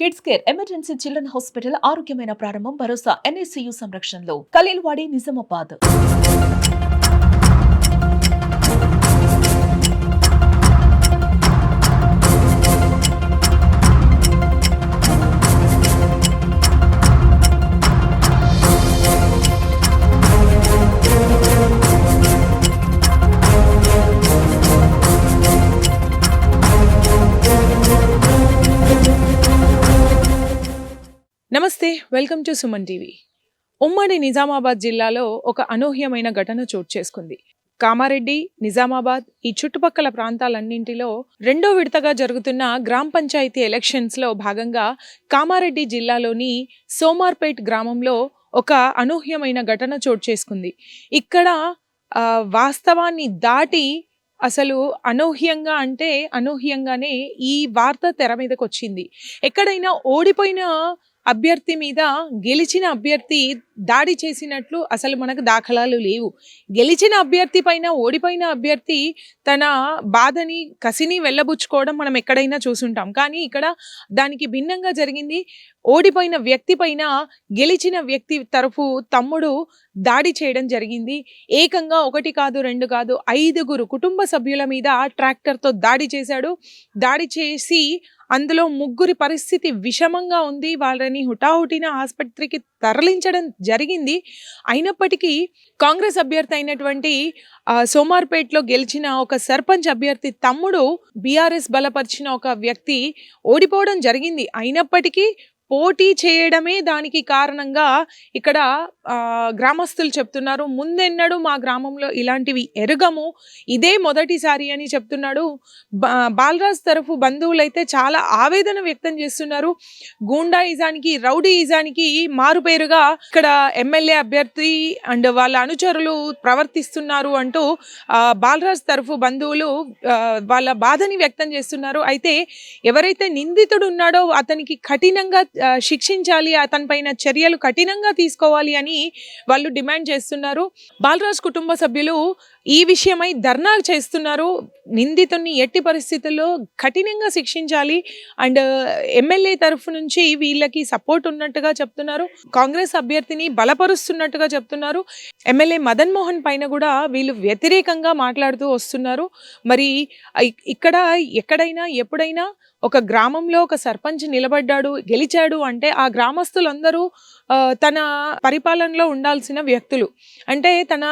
Kids care emergency children hospital ఆరోగ్యమైన ప్రారంభం భరోసా NICU సంరక్షణలో ఖలీల్వాడి నిజామాబాద్. నమస్తే, వెల్కమ్ టు సుమన్ టీవీ. ఉమ్మడి నిజామాబాద్ జిల్లాలో ఒక అనూహ్యమైన ఘటన చోటు చేసుకుంది. కామారెడ్డి, నిజామాబాద్ ఈ చుట్టుపక్కల ప్రాంతాలన్నింటిలో రెండో విడతగా జరుగుతున్న గ్రామ పంచాయతీ ఎలక్షన్స్లో భాగంగా కామారెడ్డి జిల్లాలోని సోమార్పేట్ గ్రామంలో ఒక అనూహ్యమైన ఘటన చోటు చేసుకుంది. ఇక్కడ వాస్తవాన్ని దాటి అసలు అనూహ్యంగా అంటే అనూహ్యంగానే ఈ వార్త తెర మీదకి వచ్చింది. ఎక్కడైనా ఓడిపోయిన అభ్యర్థి మీద గెలిచిన అభ్యర్థి దాడి చేసినట్లు అసలు మనకు దాఖలాలు లేవు. గెలిచిన అభ్యర్థి పైన ఓడిపోయిన అభ్యర్థి తన బాధని కసిని వెళ్ళబుచ్చుకోవడం మనం ఎక్కడైనా చూసుంటాం. కానీ ఇక్కడ దానికి భిన్నంగా జరిగింది. ఓడిపోయిన వ్యక్తి పైన గెలిచిన వ్యక్తి తరఫు తమ్ముడు దాడి చేయడం జరిగింది. ఏకంగా 1 కాదు 2 కాదు 5 కుటుంబ సభ్యుల మీద ట్రాక్టర్తో దాడి చేశాడు. దాడి చేసి అందులో 3 పరిస్థితి విషమంగా ఉంది. వాళ్ళని హుటాహుటిన ఆసుపత్రికి తరలించడం జరిగింది. అయినప్పటికీ కాంగ్రెస్ అభ్యర్థి అయినటువంటి సోమార్పేట్లో గెలిచిన ఒక సర్పంచ్ అభ్యర్థి తమ్ముడు BRS బలపరిచిన ఒక వ్యక్తి ఓడిపోవడం జరిగింది. అయినప్పటికీ పోటీ చేయడమే దానికి కారణంగా ఇక్కడ గ్రామస్తులు చెప్తున్నారు. ముందెన్నడూ మా గ్రామంలో ఇలాంటివి ఎరగము, ఇదే మొదటిసారి అని చెప్తున్నాడు. బాలరాజ్ తరఫు బంధువులైతే చాలా ఆవేదన వ్యక్తం చేస్తున్నారు. గూండాయిజానికి, రౌడీయిజానికి మారుపేరుగా ఇక్కడ ఎమ్మెల్యే అభ్యర్థి అండ్ వాళ్ళ అనుచరులు ప్రవర్తిస్తున్నారు అంటూ బాలరాజ్ తరఫు బంధువులు వాళ్ళ బాధని వ్యక్తం చేస్తున్నారు. అయితే ఎవరైతే నిందితుడు ఉన్నాడో అతనికి కఠినంగా శిక్షించాలి, అతని పైన చర్యలు కఠినంగా తీసుకోవాలి అని వాళ్ళు డిమాండ్ చేస్తున్నారు. బాలరాజ్ కుటుంబ సభ్యులు ఈ విషయమై ధర్నా చేస్తున్నారు. నిందితుడిని ఎట్టి పరిస్థితుల్లో కఠినంగా శిక్షించాలి అండ్ ఎమ్మెల్యే తరఫు నుంచి వీళ్ళకి సపోర్ట్ ఉన్నట్టుగా చెప్తున్నారు. కాంగ్రెస్ అభ్యర్థిని బలపరుస్తున్నట్టుగా చెప్తున్నారు. ఎమ్మెల్యే మదన్ మోహన్ పైన కూడా వీళ్ళు వ్యతిరేకంగా మాట్లాడుతూ వస్తున్నారు. మరి ఇక్కడ ఎక్కడైనా ఎప్పుడైనా ఒక గ్రామంలో ఒక సర్పంచ్ నిలబడ్డాడు, గెలిచాడు అంటే ఆ గ్రామస్తులందరూ తన పరిపాలనలో ఉండాల్సిన వ్యక్తులు. అంటే తన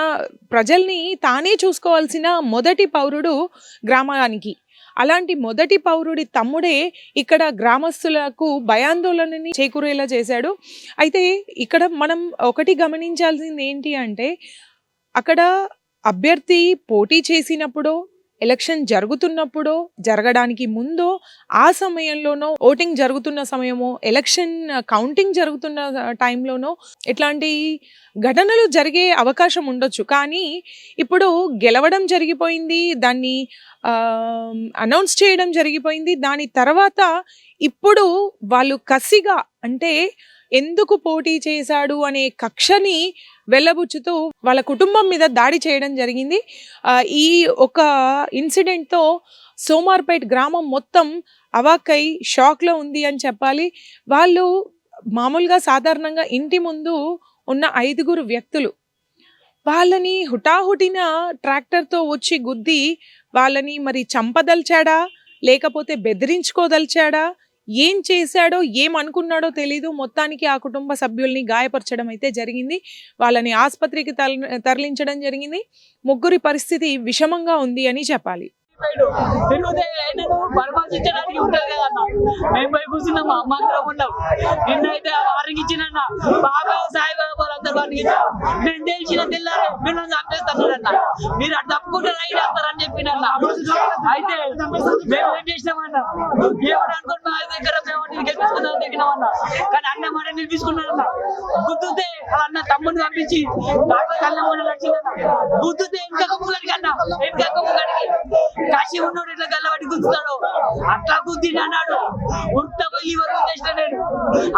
ప్రజల్ని తానే చూసుకోవాల్సిన మొదటి పౌరుడు గ్రామానికి. అలాంటి మొదటి పౌరుడి తమ్ముడే ఇక్కడ గ్రామస్తులకు భయాందోళనని చేకూరేలా చేశాడు. అయితే ఇక్కడ మనం ఒకటి గమనించాల్సింది ఏంటి అంటే అక్కడ అభ్యర్థి పోటీ చేసినప్పుడు, ఎలక్షన్ జరుగుతున్నప్పుడు, జరగడానికి ముందో, ఆ సమయంలోనో, ఓటింగ్ జరుగుతున్న సమయమో, ఎలక్షన్ కౌంటింగ్ జరుగుతున్న టైంలోనో ఇట్లాంటి ఘటనలు జరిగే అవకాశం ఉండొచ్చు. కానీ ఇప్పుడు గెలవడం జరిగిపోయింది, దాన్ని అనౌన్స్ చేయడం జరిగిపోయింది. దాని తర్వాత ఇప్పుడు వాళ్ళు కసిగా అంటే ఎందుకు పోటీ చేశాడు అనే కక్షని వెళ్ళబుచ్చుతూ వాళ్ళ కుటుంబం మీద దాడి చేయడం జరిగింది. ఈ ఒక ఇన్సిడెంట్తో సోమార్పేట్ గ్రామం మొత్తం అవాక్కై షాక్లో ఉంది అని చెప్పాలి. వాళ్ళు మామూలుగా సాధారణంగా ఇంటి ముందు ఉన్న 5 వ్యక్తులు వాళ్ళని హుటాహుటిన ట్రాక్టర్తో వచ్చి గుద్ది వాళ్ళని మరి చంపదల్చాడా లేకపోతే బెదిరించుకోదల్చాడా, ఏం చేశాడో ఏమనుకున్నాడో తెలీదు. మొత్తానికి ఆ కుటుంబ సభ్యుల్ని గాయపరచడం అయితే జరిగింది. వాళ్ళని ఆసుపత్రికి తరలించడం జరిగింది. 3 పరిస్థితి విషమంగా ఉంది అని చెప్పాలి. బలపరచడానికి ఉంటది కదన్నా, మేము పోయి కూర్చున్నాం, అమ్మ అందరం ఉన్నాం. నిన్నైతే వారికి ఇచ్చిన బాబా సాయిబాబా వాళ్ళందరూ వారికి ఇచ్చారు. నేను తెలిసిన తెల్లారే మీరు చంపేస్తానన్నా, మీరు అటు తప్పుకుంటే రైట్ వేస్తారని చెప్పినన్న. అయితే మేము ఏం చేసినామన్నా, ఏమని అనుకోండి మా దగ్గర మేము గెలిపించుకుందాం దిగినామన్నా. కానీ అన్న మాట నిలిపించుకున్నారన్న. గుర్తుతే అన్న తమ్ముడిని పంపించి కళ్ళ మూడు వచ్చిందన్న. గుర్తుతే ఇంకా ముగ్గడికి అన్న, ఇంకా ముగ్గడికి కాశీ ఉన్నోడు ఇట్లా గల్లబట్టి గుర్తుతాడు, అట్లా గుద్ది అన్నాడు. ఉత్త పోయి వరకు చేసిన నేను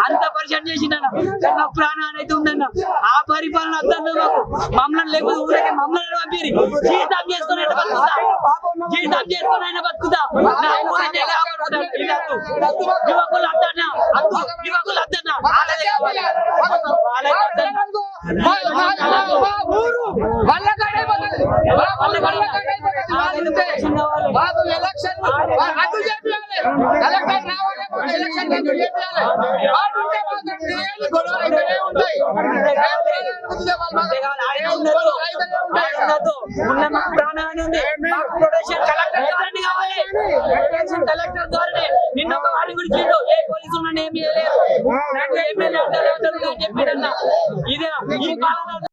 అంత పరిచయం చేసిందన్న నా ప్రాణాన్ని అయితే ఉందన్న ఆ పరిపాలన అర్థం మాకు మమ్మల్ని లేకపోతే ఊరికి మమ్మల్ని పంపిరి జీతం చేసుకుని బతుకుతా జీతం చేసుకుని అయినా బతుకుతా నా ఊరిని కాపాడుకుంటాను యువకులు అద్దన్నా యువకులు అద్దన్నా వాళ్ళదే కావాలి కలెక్టర్ ద్వారా నిన్న ఒక వారి గురించి ఏ పోలీసులు ఏమి చేయలేదు ఎమ్మెల్యే చెప్పారన్న ఇదే ఈ పాలన